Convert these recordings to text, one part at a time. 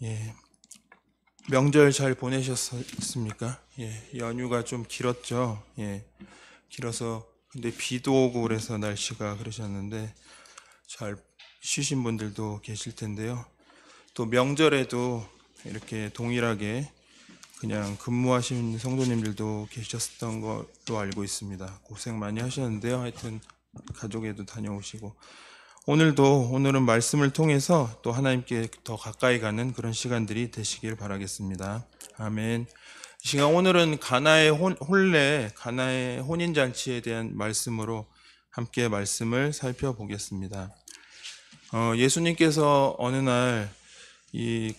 예, 명절 잘 보내셨습니까? 예, 연휴가 좀 길었죠. 예, 길어서 근데 비도 오고 그래서 날씨가 그러셨는데 잘 쉬신 분들도 계실 텐데요. 또 명절에도 이렇게 동일하게 그냥 근무하시는 성도님들도 계셨던 걸로 알고 있습니다. 고생 많이 하셨는데요. 하여튼 가족에도 다녀오시고 오늘은 말씀을 통해서 또 하나님께 더 가까이 가는 그런 시간들이 되시길 바라겠습니다. 아멘. 이 시간 오늘은 가나의 혼례, 가나의 혼인잔치에 대한 말씀으로 함께 말씀을 살펴보겠습니다. 예수님께서 어느 날 이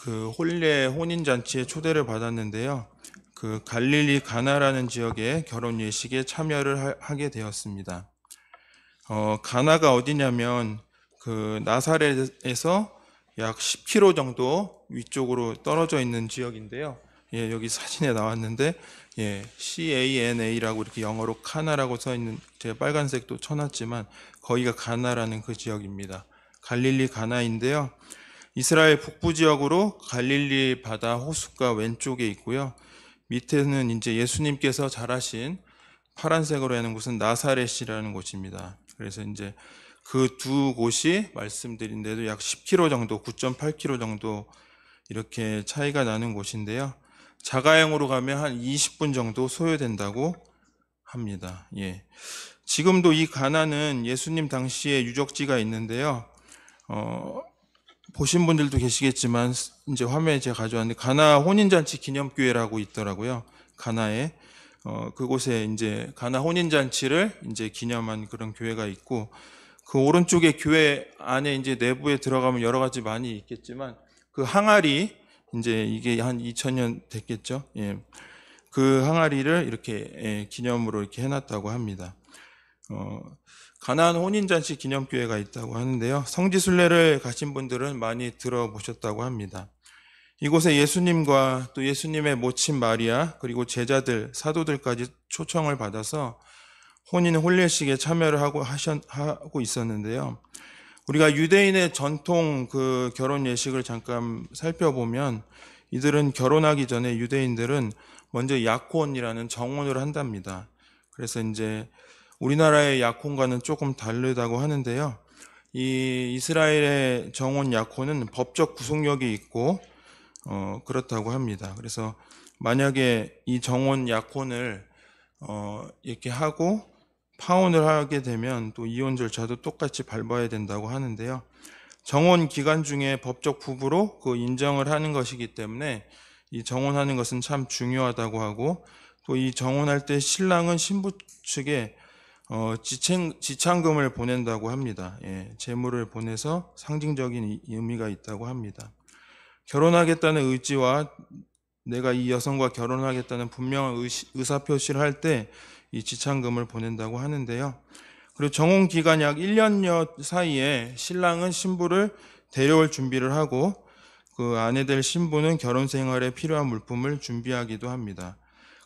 그 혼례 혼인잔치에 초대를 받았는데요. 그 갈릴리 가나라는 지역의 결혼 예식에 참여를 하게 되었습니다. 가나가 어디냐면 그 나사렛에서 약 10km 정도 위쪽으로 떨어져 있는 지역인데요. 예, 여기 사진에 나왔는데 예, CANA라고 이렇게 영어로 카나라고 써 있는 제가 빨간색도 쳐놨지만 거기가 가나라는 그 지역입니다. 갈릴리 가나인데요. 이스라엘 북부 지역으로 갈릴리 바다 호숫가 왼쪽에 있고요. 밑에는 이제 예수님께서 자라신 파란색으로 하는 곳은 나사렛이라는 곳입니다. 그래서 이제 그 두 곳이 말씀드린 데도 약 10km 정도, 9.8km 정도 이렇게 차이가 나는 곳인데요. 자가용으로 가면 한 20분 정도 소요된다고 합니다. 예. 지금도 이 가나는 예수님 당시에 유적지가 있는데요. 보신 분들도 계시겠지만 이제 화면에 제가 가져왔는데 가나 혼인잔치 기념교회라고 있더라고요. 가나에 그곳에 이제 가나 혼인잔치를 이제 기념한 그런 교회가 있고 그 오른쪽에 교회 안에 이제 내부에 들어가면 여러 가지 많이 있겠지만 그 항아리 이제 이게 한 2000년 됐겠죠. 예. 그 항아리를 이렇게 기념으로 이렇게 해놨다고 합니다. 가나안 혼인잔치 기념교회가 있다고 하는데요. 성지순례를 가신 분들은 많이 들어보셨다고 합니다. 이곳에 예수님과 또 예수님의 모친 마리아 그리고 제자들, 사도들까지 초청을 받아서 혼인 혼례식에 참여를 하고 있었는데요. 우리가 유대인의 전통 그 결혼 예식을 잠깐 살펴보면 이들은 결혼하기 전에 유대인들은 먼저 약혼이라는 정혼을 한답니다. 그래서 이제 우리나라의 약혼과는 조금 다르다고 하는데요. 이 이스라엘의 정혼 약혼은 법적 구속력이 있고 그렇다고 합니다. 그래서 만약에 이 정혼 약혼을 이렇게 하고 파혼을 하게 되면 또 이혼 절차도 똑같이 밟아야 된다고 하는데요. 정혼 기간 중에 법적 부부로 그 인정을 하는 것이기 때문에 이 정혼하는 것은 참 중요하다고 하고 또 이 정혼할 때 신랑은 신부 측에 지창금을 보낸다고 합니다. 예, 재물을 보내서 상징적인 의미가 있다고 합니다. 결혼하겠다는 의지와 내가 이 여성과 결혼하겠다는 분명한 의사표시를 할 때 이 지창금을 보낸다고 하는데요. 그리고 정혼 기간 약 1년여 사이에 신랑은 신부를 데려올 준비를 하고 그 아내 될 신부는 결혼 생활에 필요한 물품을 준비하기도 합니다.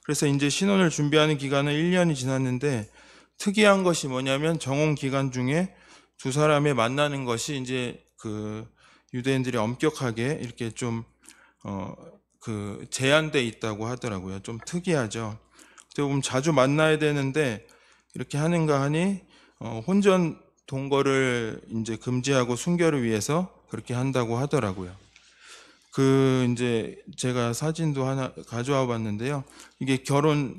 그래서 이제 신혼을 준비하는 기간은 1년이 지났는데 특이한 것이 뭐냐면 정혼 기간 중에 두 사람의 만나는 것이 이제 그 유대인들이 엄격하게 이렇게 좀 제한돼 있다고 하더라고요. 좀 특이하죠. 어떻게 보면 자주 만나야 되는데 이렇게 하는가 하니 혼전 동거를 이제 금지하고 순결을 위해서 그렇게 한다고 하더라고요. 그 이제 제가 사진도 하나 가져와 봤는데요. 이게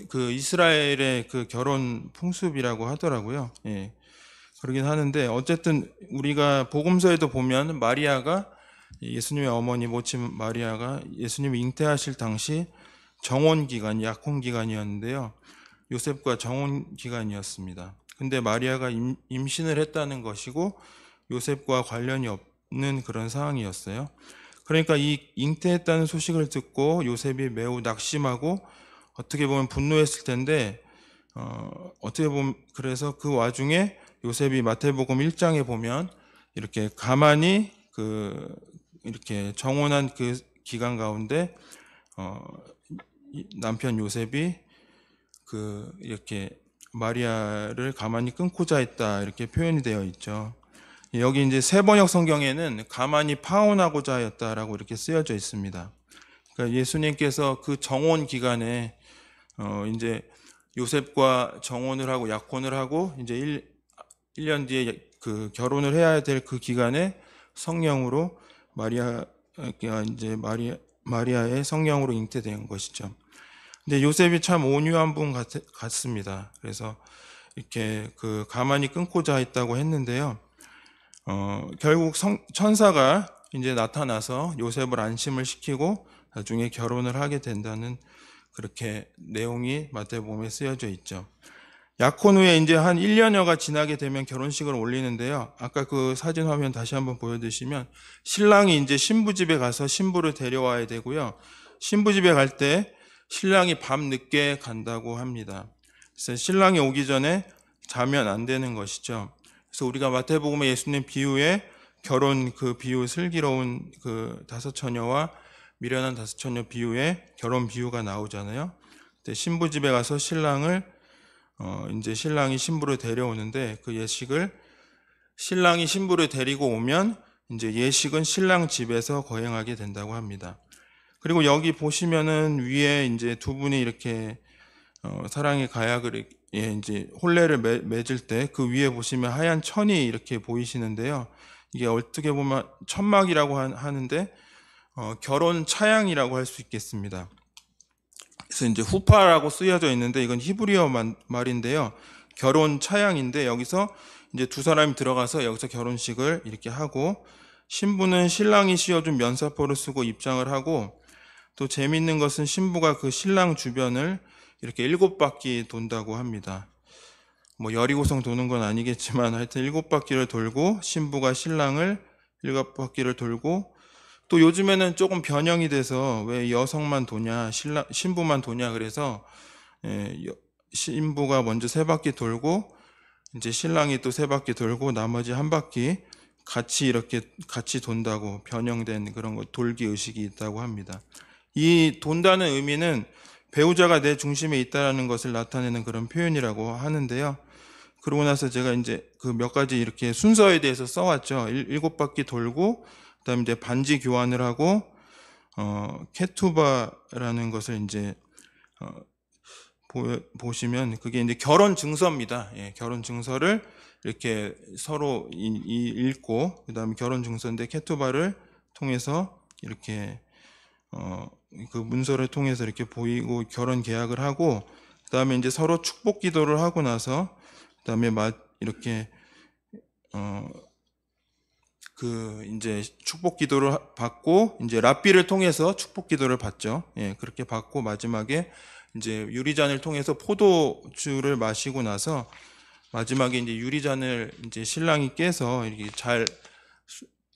그 이스라엘의 그 결혼 풍습이라고 하더라고요. 예. 그러긴 하는데 어쨌든 우리가 복음서에도 보면 마리아가 예수님의 어머니 모친 마리아가 예수님이 잉태하실 당시 정혼 기간, 약혼 기간이었는데요. 요셉과 정혼 기간이었습니다. 근데 마리아가 임신을 했다는 것이고 요셉과 관련이 없는 그런 상황이었어요. 그러니까 이 잉태했다는 소식을 듣고 요셉이 매우 낙심하고 어떻게 보면 분노했을 텐데 어떻게 보면 그래서 그 와중에 요셉이 마태복음 1장에 보면 이렇게 가만히 이렇게 정혼한 그 기간 가운데 남편 요셉이 이렇게 마리아를 가만히 끊고자 했다 이렇게 표현이 되어 있죠. 여기 이제 세번역 성경에는 가만히 파혼하고자 하였다라고 이렇게 쓰여져 있습니다. 그러니까 예수님께서 그 정혼 기간에 이제 요셉과 정혼을 하고 약혼을 하고 이제 1년 뒤에 그 결혼을 해야 될 그 기간에 성령으로 마리아의 성령으로 잉태된 것이죠. 근데 요셉이 참 온유한 분 같습니다. 그래서 이렇게 그 가만히 끊고자 했다고 했는데요. 결국 천사가 이제 나타나서 요셉을 안심을 시키고 나중에 결혼을 하게 된다는 그렇게 내용이 마태복음에 쓰여져 있죠. 약혼 후에 이제 한 1년여가 지나게 되면 결혼식을 올리는데요. 아까 그 사진 화면 다시 한번 보여주시면 신랑이 이제 신부 집에 가서 신부를 데려와야 되고요. 신부 집에 갈 때 신랑이 밤 늦게 간다고 합니다. 그래서 신랑이 오기 전에 자면 안 되는 것이죠. 그래서 우리가 마태복음의 예수님 비유에 결혼 그 비유 슬기로운 그 다섯 처녀와 미련한 다섯 처녀 비유에 결혼 비유가 나오잖아요. 신부 집에 가서 이제 신랑이 신부를 데려오는데 그 예식을 신랑이 신부를 데리고 오면 이제 예식은 신랑 집에서 거행하게 된다고 합니다. 그리고 여기 보시면은 위에 이제 두 분이 이렇게 사랑의 가약을 이제 혼례를 맺을 때 그 위에 보시면 하얀 천이 이렇게 보이시는데요. 이게 어떻게 보면 천막이라고 하는데 결혼 차양이라고 할 수 있겠습니다. 그래서 이제 후파라고 쓰여져 있는데 이건 히브리어 말인데요. 결혼 차양인데 여기서 이제 두 사람이 들어가서 여기서 결혼식을 이렇게 하고 신부는 신랑이 씌워준 면사포를 쓰고 입장을 하고 또 재미있는 것은 신부가 그 신랑 주변을 이렇게 7바퀴 돈다고 합니다. 뭐 여리고성 도는 건 아니겠지만 하여튼 7바퀴를 돌고 신부가 신랑을 7바퀴를 돌고 또 요즘에는 조금 변형이 돼서 왜 여성만 도냐 신부만 도냐 그래서 신부가 먼저 3바퀴 돌고 이제 신랑이 또 3바퀴 돌고 나머지 1바퀴 같이 돈다고 변형된 그런 거 돌기 의식이 있다고 합니다. 이 돈다는 의미는 배우자가 내 중심에 있다라는 것을 나타내는 그런 표현이라고 하는데요. 그러고 나서 제가 이제 그 몇 가지 이렇게 순서에 대해서 써왔죠. 7바퀴 돌고 그다음에 이제 반지 교환을 하고 케투바라는 것을 이제 보시면 그게 이제 결혼 증서입니다. 예, 결혼 증서를 이렇게 서로 읽고 그다음에 결혼 증서인데 케투바를 통해서 이렇게 그 문서를 통해서 이렇게 보이고 결혼 계약을 하고 그다음에 이제 서로 축복 기도를 하고 나서 그다음에 이렇게 그 이제 축복 기도를 받고 이제 랍비를 통해서 축복 기도를 받죠. 예, 그렇게 받고 마지막에 이제 유리잔을 통해서 포도주를 마시고 나서 마지막에 이제 유리잔을 이제 신랑이 깨서 이렇게 잘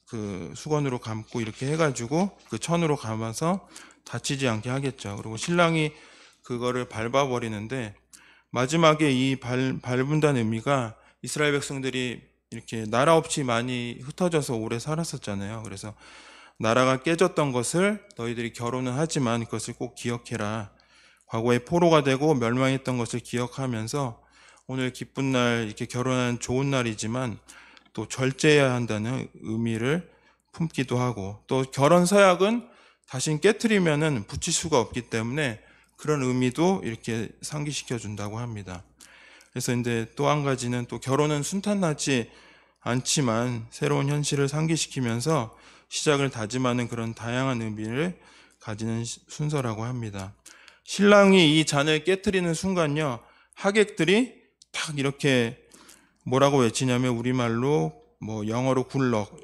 그 수건으로 감고 이렇게 해가지고 그 천으로 감아서 다치지 않게 하겠죠. 그리고 신랑이 그거를 밟아버리는데 마지막에 이 밟은다는 의미가 이스라엘 백성들이 이렇게 나라 없이 많이 흩어져서 오래 살았었잖아요. 그래서 나라가 깨졌던 것을 너희들이 결혼은 하지만 그것을 꼭 기억해라. 과거에 포로가 되고 멸망했던 것을 기억하면서 오늘 기쁜 날 이렇게 결혼하는 좋은 날이지만 또 절제해야 한다는 의미를 품기도 하고 또 결혼 서약은 다시 깨트리면은 붙일 수가 없기 때문에 그런 의미도 이렇게 상기시켜 준다고 합니다. 그래서 이제 또 한 가지는 또 결혼은 순탄하지 않지만 새로운 현실을 상기시키면서 시작을 다짐하는 그런 다양한 의미를 가지는 순서라고 합니다. 신랑이 이 잔을 깨트리는 순간요, 하객들이 탁 이렇게 뭐라고 외치냐면 우리말로 뭐 영어로 굴럭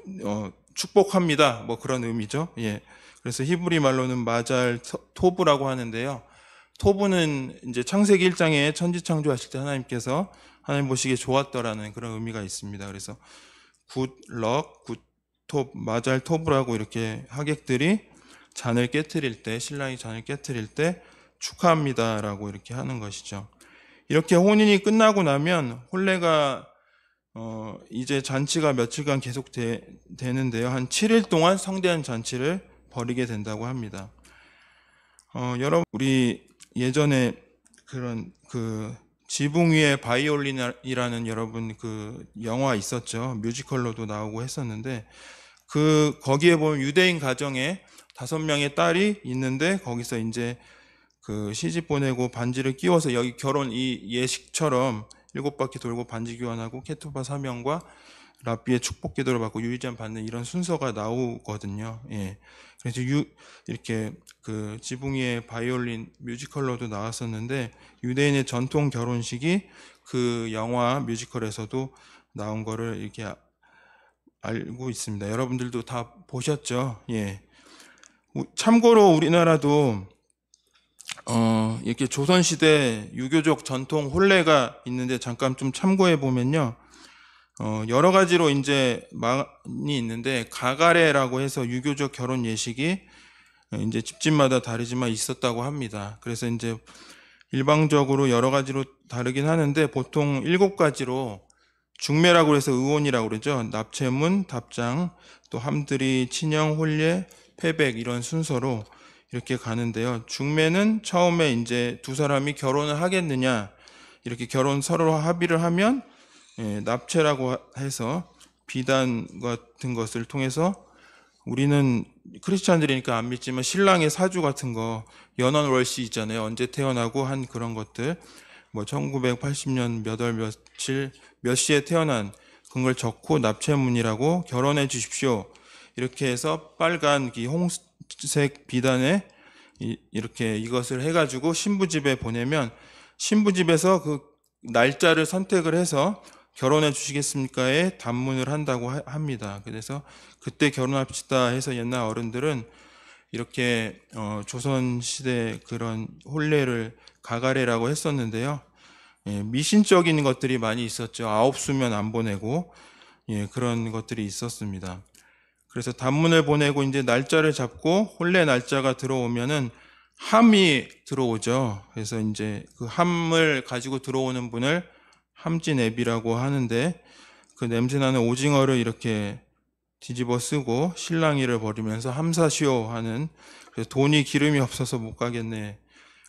축복합니다. 뭐 그런 의미죠. 예. 그래서 히브리 말로는 마잘 토브라고 하는데요. 토브는 이제 창세기 1장에 천지 창조하실 때 하나님께서 하나님 보시기에 좋았더라는 그런 의미가 있습니다. 그래서 굿럭, 굿톱, 마잘 토브라고 이렇게 하객들이 잔을 깨트릴 때 신랑이 잔을 깨트릴 때 축하합니다라고 이렇게 하는 것이죠. 이렇게 혼인이 끝나고 나면 혼례가 이제 잔치가 며칠간 계속 되는데요. 한 7일 동안 성대한 잔치를 벌이게 된다고 합니다. 여러분 우리 예전에 그런 그 지붕 위에 바이올린이라는 여러분 그 영화 있었죠. 뮤지컬로도 나오고 했었는데 거기에 보면 유대인 가정에 5명의 딸이 있는데 거기서 이제 그 시집 보내고 반지를 끼워서 여기 결혼 이 예식처럼 7바퀴 돌고 반지 교환하고 케투바 사명과 랍비의 축복 기도를 받고 유의잔 받는 이런 순서가 나오거든요. 예. 그래서 이렇게 그 지붕 위의 바이올린 뮤지컬로도 나왔었는데 유대인의 전통 결혼식이 그 영화 뮤지컬에서도 나온 거를 이렇게 알고 있습니다. 여러분들도 다 보셨죠? 예. 참고로 우리나라도 이렇게 조선시대 유교적 전통 혼례가 있는데 잠깐 좀 참고해 보면요. 여러 가지로 이제 많이 있는데 가가레라고 해서 유교적 결혼 예식이 이제 집집마다 다르지만 있었다고 합니다. 그래서 이제 일방적으로 여러 가지로 다르긴 하는데 보통 7가지로 중매라고 해서 의혼이라고 그러죠. 납채문, 답장, 또 함드리, 친형, 혼례, 패백 이런 순서로 이렇게 가는데요. 중매는 처음에 이제 두 사람이 결혼을 하겠느냐 이렇게 결혼 서로 합의를 하면 납채라고 해서 비단 같은 것을 통해서 우리는 크리스찬들이니까 안 믿지만 신랑의 사주 같은 거 연원월시 있잖아요. 언제 태어나고 한 그런 것들 뭐 1980년 몇 월 며칠 몇 시에 태어난 그런 걸 적고 납채문이라고 결혼해 주십시오. 이렇게 해서 빨간 이 홍색 비단에 이렇게 이것을 해가지고 신부집에 보내면 신부집에서 그 날짜를 선택을 해서 결혼해 주시겠습니까에 단문을 한다고 합니다. 그래서 그때 결혼합시다 해서 옛날 어른들은 이렇게 조선시대 그런 혼례를 가가레라고 했었는데요. 예, 미신적인 것들이 많이 있었죠. 9수면 안 보내고 그런 것들이 있었습니다. 그래서 단문을 보내고 이제 날짜를 잡고 혼례 날짜가 들어오면은 함이 들어오죠. 그래서 이제 그 함을 가지고 들어오는 분을 함진애비라고 하는데 그 냄새나는 오징어를 이렇게 뒤집어 쓰고 신랑이를 버리면서 함사시오 하는 그래서 돈이 기름이 없어서 못 가겠네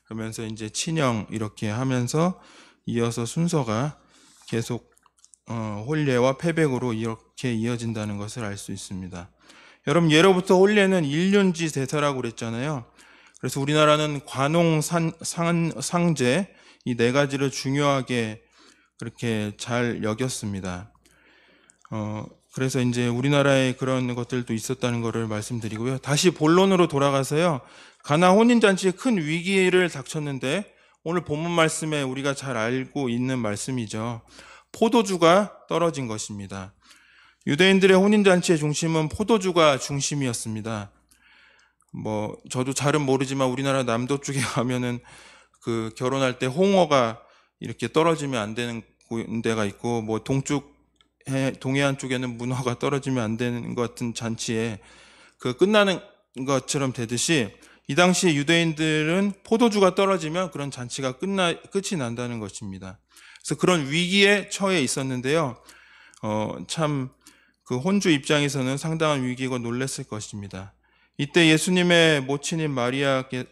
그러면서 이제 친형 이렇게 하면서 이어서 순서가 계속 혼례와 패백으로 이렇게 이어진다는 것을 알 수 있습니다. 여러분 예로부터 혼례는 일륜지 제사라고 그랬잖아요. 그래서 우리나라는 관홍 상제 이 4가지를 중요하게 그렇게 잘 여겼습니다. 그래서 이제 우리나라에 그런 것들도 있었다는 것을 말씀드리고요. 다시 본론으로 돌아가서요. 가나 혼인잔치에 큰 위기를 닥쳤는데 오늘 본문 말씀에 우리가 잘 알고 있는 말씀이죠. 포도주가 떨어진 것입니다. 유대인들의 혼인잔치의 중심은 포도주가 중심이었습니다. 뭐 저도 잘은 모르지만 우리나라 남도 쪽에 가면은 그 결혼할 때 홍어가 이렇게 떨어지면 안 되는 데가 있고 뭐 동해안 쪽에는 문어가 떨어지면 안 되는 것 같은 잔치에 그 끝나는 것처럼 되듯이 이 당시 유대인들은 포도주가 떨어지면 그런 잔치가 끝이 난다는 것입니다. 그래서 그런 위기에 처해 있었는데요. 참 그 혼주 입장에서는 상당한 위기고 놀랐을 것입니다. 이때 예수님의 모친인 마리아가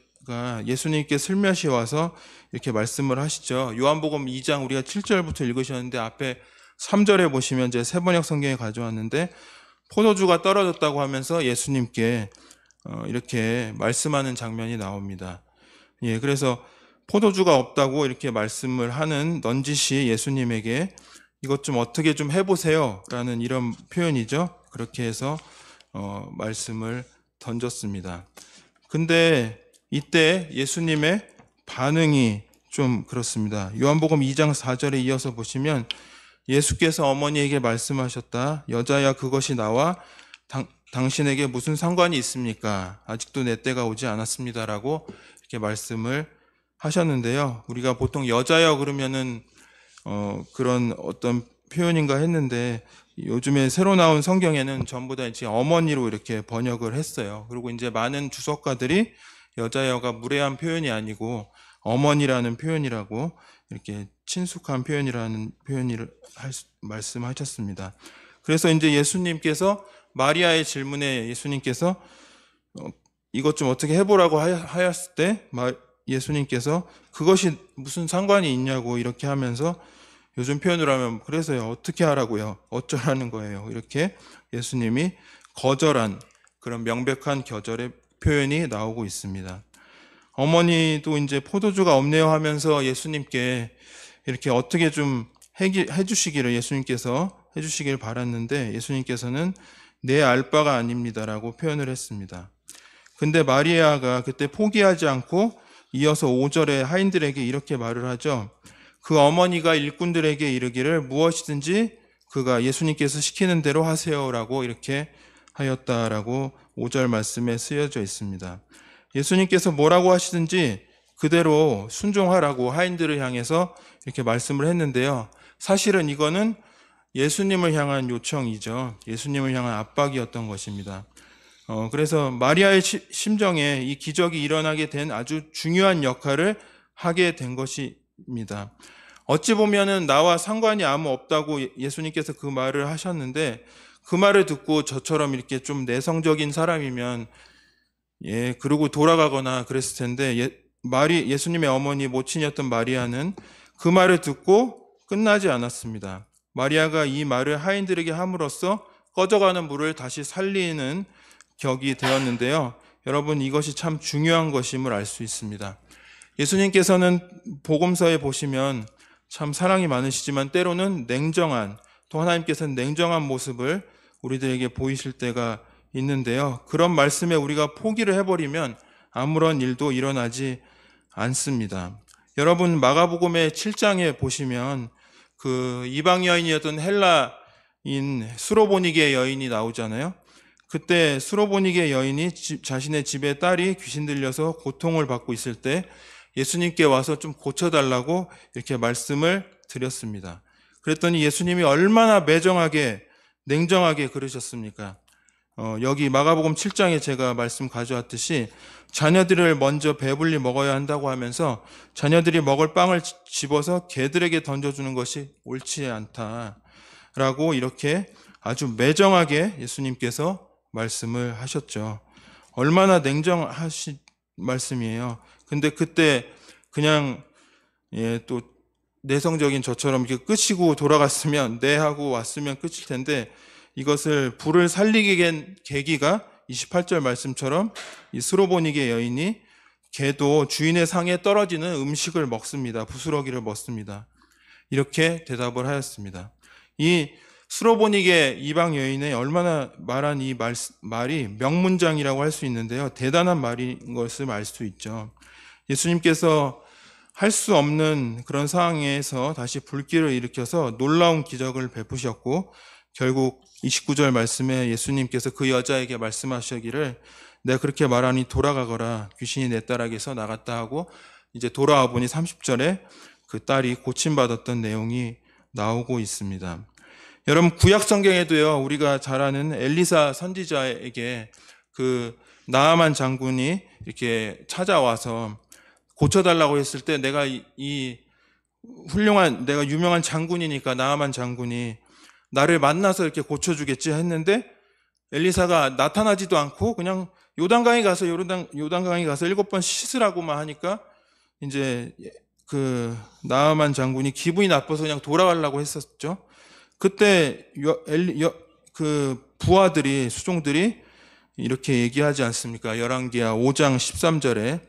예수님께 슬며시 와서 이렇게 말씀을 하시죠. 요한복음 2장 우리가 7절부터 읽으셨는데 앞에 3절에 보시면 제 세번역 성경에 가져왔는데 포도주가 떨어졌다고 하면서 예수님께 이렇게 말씀하는 장면이 나옵니다. 예, 그래서 포도주가 없다고 이렇게 말씀을 하는 넌지시 예수님에게 이것 좀 어떻게 좀 해보세요 라는 이런 표현이죠. 그렇게 해서 말씀을 던졌습니다. 근데 이때 예수님의 반응이 좀 그렇습니다. 요한복음 2장 4절에 이어서 보시면 예수께서 어머니에게 말씀하셨다. 여자야 그것이 나와 당신에게 무슨 상관이 있습니까? 아직도 내 때가 오지 않았습니다라고 이렇게 말씀을 하셨는데요. 우리가 보통 여자여 그러면은 그런 어떤 표현인가 했는데 요즘에 새로 나온 성경에는 전부 다 이제 어머니로 이렇게 번역을 했어요. 그리고 이제 많은 주석가들이 여자여가 무례한 표현이 아니고 어머니라는 표현이라고 이렇게 친숙한 표현이라는 표현을 말씀하셨습니다. 그래서 이제 예수님께서 마리아의 질문에 예수님께서 이것 좀 어떻게 해보라고 하였을 때 예수님께서 그것이 무슨 상관이 있냐고 이렇게 하면서 요즘 표현으로 하면 그래서요 어떻게 하라고요? 어쩌라는 거예요? 이렇게 예수님이 거절한 그런 명백한 거절의 표현이 나오고 있습니다. 어머니도 이제 포도주가 없네요 하면서 예수님께 이렇게 어떻게 좀 해주시기를 예수님께서 해주시길 바랐는데 예수님께서는 내 알 바가 아닙니다라고 표현을 했습니다. 근데 마리아가 그때 포기하지 않고 이어서 5절에 하인들에게 이렇게 말을 하죠. 그 어머니가 일꾼들에게 이르기를 무엇이든지 그가 예수님께서 시키는 대로 하세요라고 이렇게 하였다라고 5절 말씀에 쓰여져 있습니다. 예수님께서 뭐라고 하시든지 그대로 순종하라고 하인들을 향해서 이렇게 말씀을 했는데요. 사실은 이거는 예수님을 향한 요청이죠. 예수님을 향한 압박이었던 것입니다. 그래서 마리아의 심정에 이 기적이 일어나게 된 아주 중요한 역할을 하게 된 것입니다. 어찌 보면은 나와 상관이 아무 없다고 예수님께서 그 말을 하셨는데 그 말을 듣고 저처럼 이렇게 좀 내성적인 사람이면 그러고 돌아가거나 그랬을 텐데 예수님의 어머니 모친이었던 마리아는 그 말을 듣고 끝나지 않았습니다. 마리아가 이 말을 하인들에게 함으로써 꺼져가는 물을 다시 살리는 격이 되었는데요. 여러분 이것이 참 중요한 것임을 알 수 있습니다. 예수님께서는 복음서에 보시면 참 사랑이 많으시지만 때로는 냉정한 또 하나님께서는 냉정한 모습을 우리들에게 보이실 때가 있는데요. 그런 말씀에 우리가 포기를 해버리면 아무런 일도 일어나지 않습니다. 여러분 마가복음의 7장에 보시면 그 이방 여인이었던 헬라인 수로보니게 여인이 나오잖아요. 그때 수로보니게 여인이 자신의 집에 딸이 귀신 들려서 고통을 받고 있을 때 예수님께 와서 좀 고쳐달라고 이렇게 말씀을 드렸습니다. 그랬더니 예수님이 얼마나 매정하게 냉정하게 그러셨습니까? 여기 마가복음 7장에 제가 말씀 가져왔듯이 자녀들을 먼저 배불리 먹어야 한다고 하면서 자녀들이 먹을 빵을 집어서 개들에게 던져주는 것이 옳지 않다라고 이렇게 아주 매정하게 예수님께서 말씀을 하셨죠. 얼마나 냉정하신 말씀이에요. 근데 그때 그냥 또 내성적인 저처럼 이렇게 끄시고 돌아갔으면 네 하고 왔으면 끝일 텐데 이것을 불을 살리게 된 계기가 28절 말씀처럼 이 수로보니게 여인이 개도 주인의 상에 떨어지는 음식을 먹습니다. 부스러기를 먹습니다. 이렇게 대답을 하였습니다. 이 수로보니게 이방 여인의 얼마나 말한 이 말이 명문장이라고 할 수 있는데요. 대단한 말인 것을 알 수 있죠. 예수님께서 할 수 없는 그런 상황에서 다시 불길을 일으켜서 놀라운 기적을 베푸셨고 결국 29절 말씀에 예수님께서 그 여자에게 말씀하시기를 내가 그렇게 말하니 돌아가거라 귀신이 내 딸에게서 나갔다 하고 이제 돌아와 보니 30절에 그 딸이 고침받았던 내용이 나오고 있습니다. 여러분 구약 성경에도요 우리가 잘 아는 엘리사 선지자에게 그 나아만 장군이 이렇게 찾아와서 고쳐달라고 했을 때 내가 이 훌륭한 내가 유명한 장군이니까 나아만 장군이 나를 만나서 이렇게 고쳐주겠지 했는데 엘리사가 나타나지도 않고 그냥 요단강에 가서 7번 씻으라고만 하니까 이제 그 나아만 장군이 기분이 나빠서 그냥 돌아가려고 했었죠. 그때 그 부하들이 수종들이 이렇게 얘기하지 않습니까? 열왕기하 5장 13절에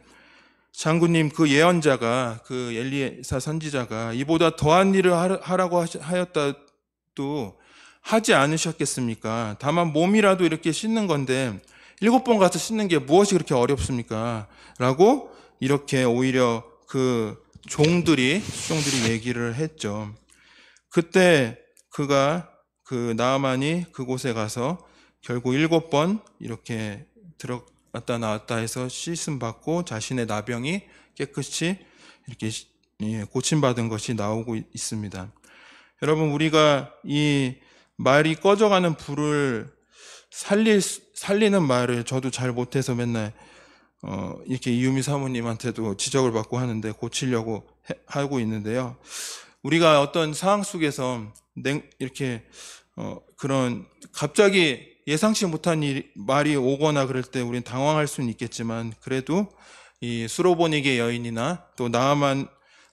장군님 그 예언자가 그 엘리사 선지자가 이보다 더한 일을 하라고 하였다도 하지 않으셨겠습니까? 다만 몸이라도 이렇게 씻는 건데 7번 가서 씻는 게 무엇이 그렇게 어렵습니까? 라고 이렇게 오히려 그 수종들이 얘기를 했죠. 그때 그 나아만이 그곳에 가서 결국 7번 이렇게 들어갔다 나왔다 해서 씻음 받고 자신의 나병이 깨끗이 이렇게 고침받은 것이 나오고 있습니다. 여러분 우리가 이 말이 꺼져가는 불을 살리는 말을 저도 잘 못해서 맨날 이렇게 이유미 사모님한테도 지적을 받고 하는데 고치려고 하고 있는데요. 우리가 어떤 상황 속에서 이렇게 그런 갑자기 예상치 못한 말이 오거나 그럴 때 우리는 당황할 수는 있겠지만 그래도 이 수로보닉의 여인이나 또 나아만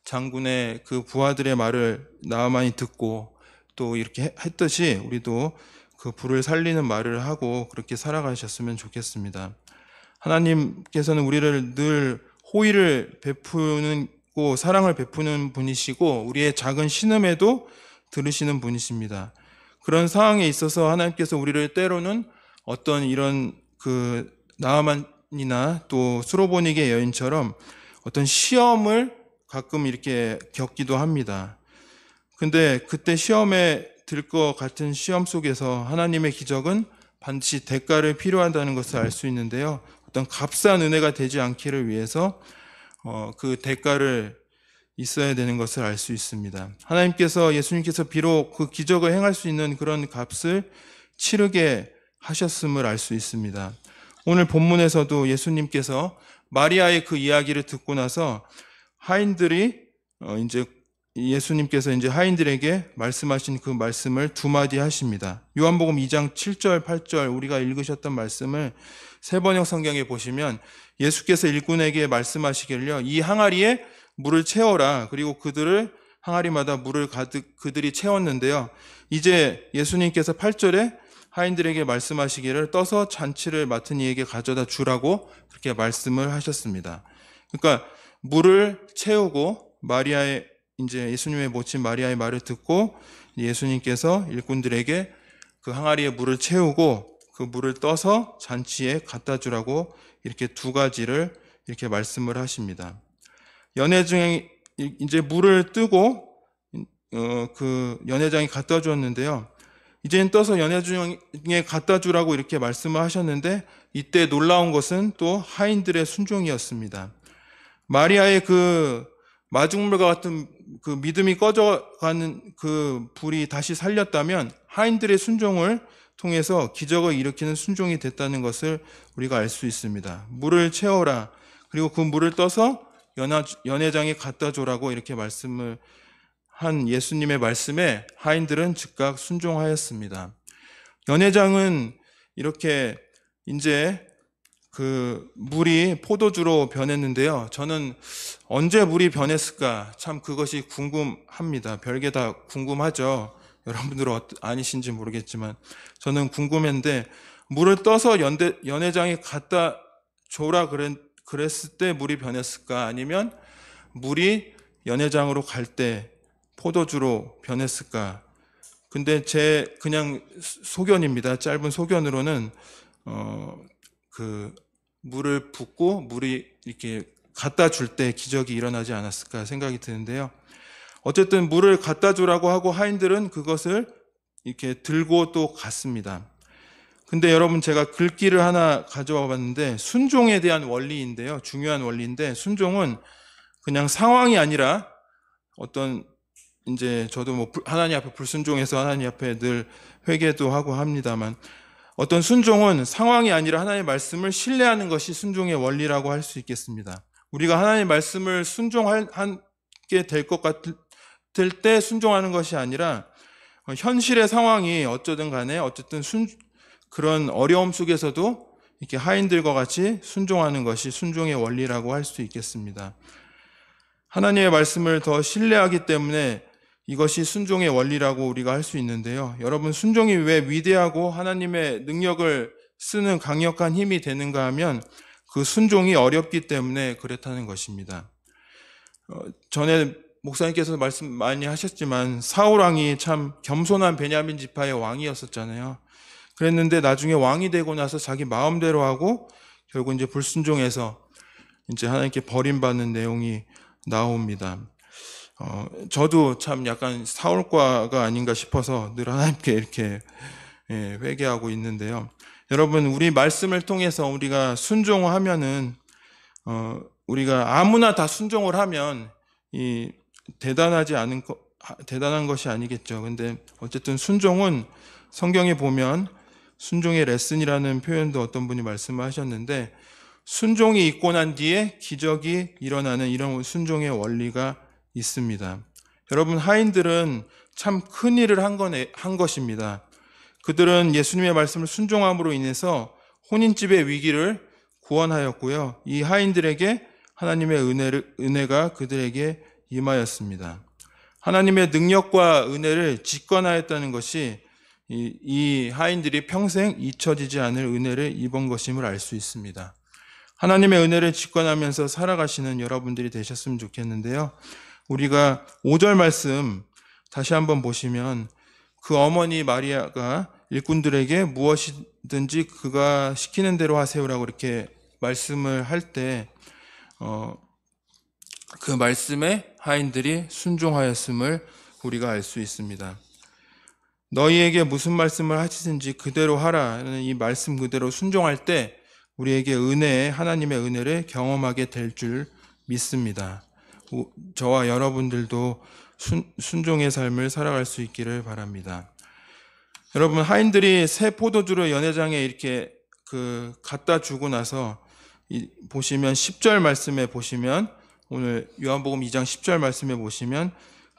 장군의 그 부하들의 말을 나아만이 듣고 또 이렇게 했듯이 우리도 그 불을 살리는 말을 하고 그렇게 살아가셨으면 좋겠습니다. 하나님께서는 우리를 늘 호의를 베푸고 사랑을 베푸는 분이시고 우리의 작은 신음에도 들으시는 분이십니다. 그런 상황에 있어서 하나님께서 우리를 때로는 어떤 이런 그 나아만이나 또 수로보닉의 여인처럼 어떤 시험을 가끔 이렇게 겪기도 합니다. 근데 그때 시험에 들 것 같은 시험 속에서 하나님의 기적은 반드시 대가를 필요하다는 것을 알 수 있는데요. 어떤 값싼 은혜가 되지 않기를 위해서 그 대가를 있어야 되는 것을 알 수 있습니다. 예수님께서 비록 그 기적을 행할 수 있는 그런 값을 치르게 하셨음을 알 수 있습니다. 오늘 본문에서도 예수님께서 마리아의 그 이야기를 듣고 나서 예수님께서 이제 하인들에게 말씀하신 그 말씀을 두 마디 하십니다. 요한복음 2장 7절, 8절 우리가 읽으셨던 말씀을 세번역 성경에 보시면 예수께서 일꾼에게 말씀하시길요. 이 항아리에 물을 채워라. 그리고 항아리마다 물을 가득 그들이 채웠는데요. 이제 예수님께서 8절에 하인들에게 말씀하시기를 떠서 잔치를 맡은 이에게 가져다 주라고 그렇게 말씀을 하셨습니다. 그러니까 물을 채우고 이제 예수님의 모친 마리아의 말을 듣고 예수님께서 일꾼들에게 그 항아리에 물을 채우고 그 물을 떠서 잔치에 갖다 주라고 이렇게 두 가지를 이렇게 말씀을 하십니다. 연회장이 이제 물을 뜨고 그 연회장이 갖다 주었는데요. 이제는 떠서 연회장에 갖다 주라고 이렇게 말씀을 하셨는데 이때 놀라운 것은 또 하인들의 순종이었습니다. 마리아의 그 마중물과 같은 그 믿음이 꺼져가는 그 불이 다시 살렸다면 하인들의 순종을 통해서 기적을 일으키는 순종이 됐다는 것을 우리가 알 수 있습니다. 물을 채워라. 그리고 그 물을 떠서 연회장에 갖다 줘라고 이렇게 말씀을 한 예수님의 말씀에 하인들은 즉각 순종하였습니다. 연회장은 이렇게 이제 그 물이 포도주로 변했는데요. 저는 언제 물이 변했을까? 참 그것이 궁금합니다. 별게 다 궁금하죠. 여러분들은 아니신지 모르겠지만 저는 궁금했는데 물을 떠서 연회장에 갖다 줘라 그랬을 때 물이 변했을까? 아니면 물이 연회장으로 갈 때 포도주로 변했을까? 근데 제 그냥 소견입니다. 짧은 소견으로는 그 물을 붓고 물이 이렇게 갖다 줄 때 기적이 일어나지 않았을까 생각이 드는데요. 어쨌든 물을 갖다 주라고 하고 하인들은 그것을 이렇게 들고 또 갔습니다. 근데 여러분 제가 글귀를 하나 가져와 봤는데 순종에 대한 원리인데요. 중요한 원리인데 순종은 그냥 상황이 아니라 어떤 이제 저도 뭐 하나님 앞에 불순종해서 하나님 앞에 늘 회개도 하고 합니다만 어떤 순종은 상황이 아니라 하나님의 말씀을 신뢰하는 것이 순종의 원리라고 할 수 있겠습니다. 우리가 하나님의 말씀을 순종하게 될 것 같을 때 순종하는 것이 아니라 현실의 상황이 어쩌든 간에 어쨌든 그런 어려움 속에서도 이렇게 하인들과 같이 순종하는 것이 순종의 원리라고 할 수 있겠습니다. 하나님의 말씀을 더 신뢰하기 때문에 이것이 순종의 원리라고 우리가 할 수 있는데요. 여러분, 순종이 왜 위대하고 하나님의 능력을 쓰는 강력한 힘이 되는가 하면 그 순종이 어렵기 때문에 그렇다는 것입니다. 전에 목사님께서 말씀 많이 하셨지만 사울 왕이 참 겸손한 베냐민 지파의 왕이었었잖아요. 그랬는데 나중에 왕이 되고 나서 자기 마음대로 하고 결국 이제 불순종해서 이제 하나님께 버림받는 내용이 나옵니다. 저도 참 약간 사울과가 아닌가 싶어서 늘 하나님께 이렇게 회개하고 있는데요. 여러분, 우리 말씀을 통해서 우리가 순종하면은 우리가 아무나 다 순종을 하면 이 대단한 것이 아니겠죠. 근데 어쨌든 순종은 성경에 보면 순종의 레슨이라는 표현도 어떤 분이 말씀하셨는데 순종이 있고 난 뒤에 기적이 일어나는 이런 순종의 원리가 있습니다. 여러분, 하인들은 참 큰 일을 한 것입니다. 그들은 예수님의 말씀을 순종함으로 인해서 혼인집의 위기를 구원하였고요. 이 하인들에게 하나님의 은혜가 그들에게 임하였습니다. 하나님의 능력과 은혜를 직관하였다는 것이 이 하인들이 평생 잊혀지지 않을 은혜를 입은 것임을 알 수 있습니다. 하나님의 은혜를 직관하면서 살아가시는 여러분들이 되셨으면 좋겠는데요. 우리가 5절 말씀 다시 한번 보시면 그 어머니 마리아가 일꾼들에게 무엇이든지 그가 시키는 대로 하세요라고 이렇게 말씀을 할 때 그 말씀에 하인들이 순종하였음을 우리가 알 수 있습니다. 너희에게 무슨 말씀을 하시든지 그대로 하라는 이 말씀 그대로 순종할 때 우리에게 하나님의 은혜를 경험하게 될 줄 믿습니다. 저와 여러분들도 순종의 삶을 살아갈 수 있기를 바랍니다. 여러분, 하인들이 새 포도주를 연회장에 이렇게 갖다 주고 나서 보시면 10절 말씀에 보시면 오늘 요한복음 2장 10절 말씀에 보시면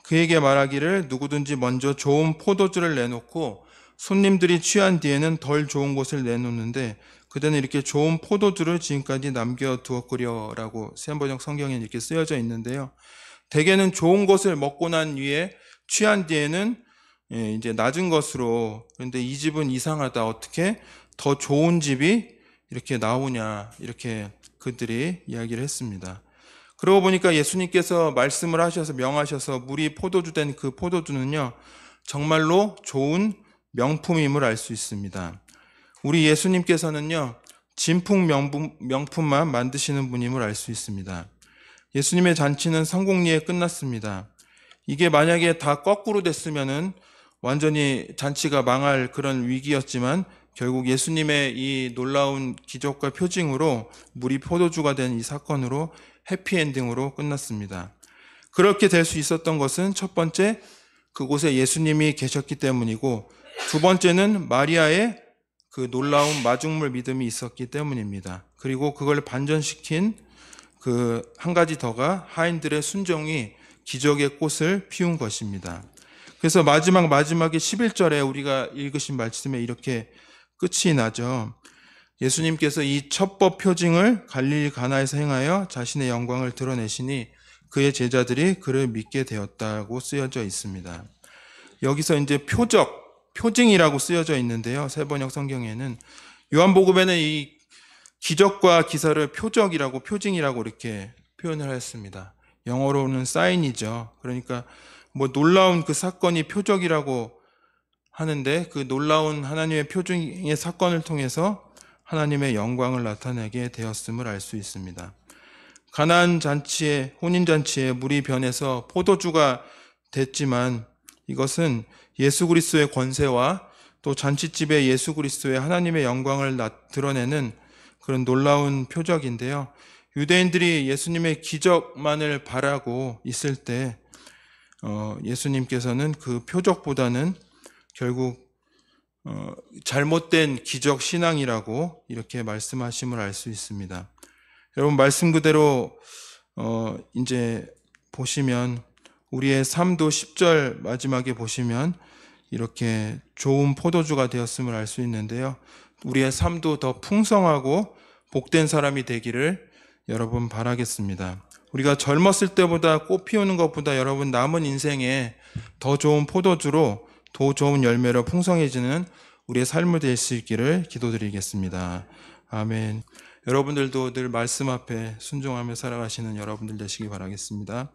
그에게 말하기를 누구든지 먼저 좋은 포도주를 내놓고 손님들이 취한 뒤에는 덜 좋은 것을 내놓는데 그대는 이렇게 좋은 포도주를 지금까지 남겨두었구려라고 새한번역 성경에 이렇게 쓰여져 있는데요. 대개는 좋은 것을 먹고 난 뒤에 취한 뒤에는 이제 낮은 것으로, 그런데 이 집은 이상하다, 어떻게 더 좋은 집이 이렇게 나오냐, 이렇게 그들이 이야기를 했습니다. 그러고 보니까 예수님께서 말씀을 하셔서 명하셔서 물이 포도주 된 그 포도주는요 정말로 좋은 명품임을 알 수 있습니다. 우리 예수님께서는요 진품 명품만 만드시는 분임을 알 수 있습니다. 예수님의 잔치는 성공리에 끝났습니다. 이게 만약에 다 거꾸로 됐으면은 완전히 잔치가 망할 그런 위기였지만 결국 예수님의 이 놀라운 기적과 표징으로 물이 포도주가 된 이 사건으로 해피엔딩으로 끝났습니다. 그렇게 될 수 있었던 것은 첫 번째, 그곳에 예수님이 계셨기 때문이고, 두 번째는 마리아의 그 놀라운 마중물 믿음이 있었기 때문입니다. 그리고 그걸 반전시킨 그 한 가지 더가 하인들의 순종이 기적의 꽃을 피운 것입니다. 그래서 마지막에 11절에 우리가 읽으신 말씀에 이렇게 끝이 나죠. 예수님께서 이 첩법 표징을 갈릴리 가나에서 행하여 자신의 영광을 드러내시니 그의 제자들이 그를 믿게 되었다고 쓰여져 있습니다. 여기서 이제 표징이라고 쓰여져 있는데요. 새번역 성경에는, 요한복음에는 이 기적과 기사를 표징이라고 이렇게 표현을 했습니다. 영어로는 사인이죠. 그러니까 놀라운 그 사건이 표적이라고 하는데, 그 놀라운 하나님의 표징의 사건을 통해서 하나님의 영광을 나타내게 되었음을 알 수 있습니다. 가나안 혼인잔치에 물이 변해서 포도주가 됐지만 이것은 예수 그리스도의 권세와 또 잔치집에 예수 그리스도의 하나님의 영광을 드러내는 그런 놀라운 표적인데요. 유대인들이 예수님의 기적만을 바라고 있을 때 예수님께서는 그 표적보다는 결국 잘못된 기적 신앙이라고 이렇게 말씀하심을 알 수 있습니다. 여러분, 말씀 그대로 이제 보시면 우리의 삶도 10절 마지막에 보시면 이렇게 좋은 포도주가 되었음을 알 수 있는데요. 우리의 삶도 더 풍성하고 복된 사람이 되기를 여러분 바라겠습니다. 우리가 젊었을 때보다 꽃 피우는 것보다 여러분 남은 인생에 더 좋은 포도주로 더 좋은 열매로 풍성해지는 우리의 삶을 될 수 있기를 기도드리겠습니다. 아멘. 여러분들도 늘 말씀 앞에 순종하며 살아가시는 여러분들 되시기 바라겠습니다.